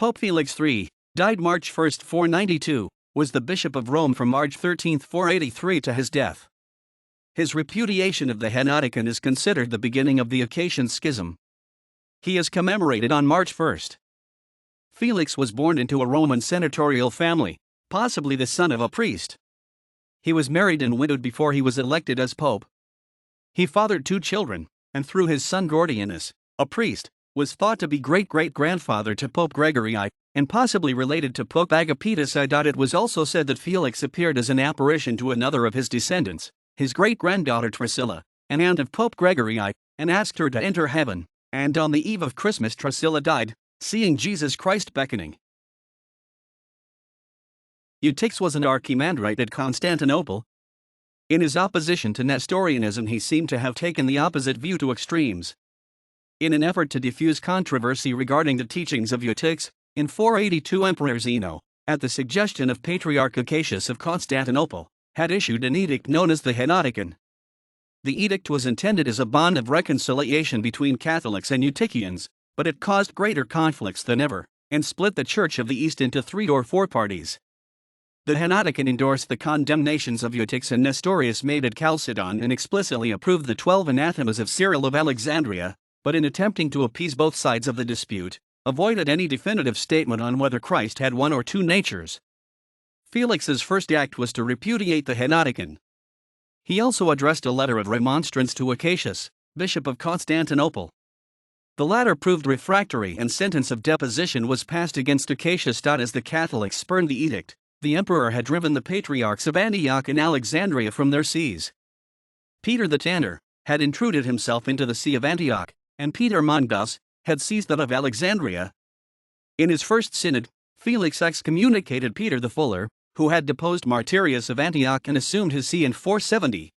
Pope Felix Iii, died March 1, 492, was the Bishop of Rome from March 13, 483 to his death. His repudiation of the Henotikon is considered the beginning of the Acacian schism. He is commemorated on March 1. Felix was born into a Roman senatorial family, possibly the son of a priest. He was married and widowed before he was elected as pope. He fathered 2 children, and through his son Gordianus, a priest, was thought to be great-great-grandfather to Pope Gregory I, and possibly related to Pope Agapetus I. It was also said that Felix appeared as an apparition to another of his descendants, his great-granddaughter Drusilla, an aunt of Pope Gregory I, and asked her to enter heaven, and on the eve of Christmas Drusilla died, seeing Jesus Christ beckoning. Eutyches was an archimandrite at Constantinople. In his opposition to Nestorianism, he seemed to have taken the opposite view to extremes. In an effort to diffuse controversy regarding the teachings of Eutyches, in 482 Emperor Zeno, at the suggestion of Patriarch Acacian of Constantinople, had issued an edict known as the Henotikon. The edict was intended as a bond of reconciliation between Catholics and Eutychians, but it caused greater conflicts than ever, and split the Church of the East into 3 or 4 parties. The Henotikon endorsed the condemnations of Eutyches and Nestorius made at Chalcedon and explicitly approved the 12 anathemas of Cyril of Alexandria, but in attempting to appease both sides of the dispute, avoided any definitive statement on whether Christ had 1 or 2 natures. Felix's first act was to repudiate the Henotikon. He also addressed a letter of remonstrance to Acacian, Bishop of Constantinople. The latter proved refractory and sentence of deposition was passed against Acacian. As the Catholics spurned the edict, the emperor had driven the patriarchs of Antioch and Alexandria from their sees. Peter the Tanner had intruded himself into the see of Antioch, and Peter Mongus had seized that of Alexandria. In his first synod, Felix excommunicated Peter the Fuller, who had deposed Martyrius of Antioch and assumed his see in 470.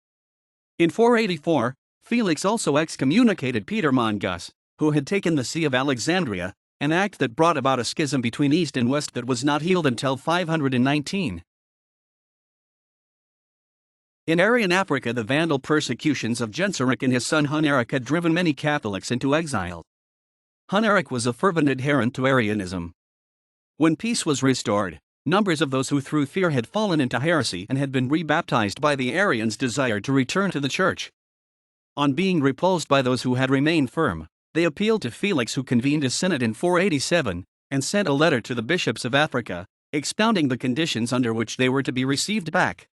In 484, Felix also excommunicated Peter Mongus, who had taken the see of Alexandria, an act that brought about a schism between East and West that was not healed until 519. In Arian Africa, the Vandal persecutions of Genseric and his son Huneric had driven many Catholics into exile. Huneric was a fervent adherent to Arianism. When peace was restored, numbers of those who through fear had fallen into heresy and had been rebaptized by the Arians desired to return to the church. On being repulsed by those who had remained firm, they appealed to Felix, who convened a synod in 487, and sent a letter to the bishops of Africa, expounding the conditions under which they were to be received back.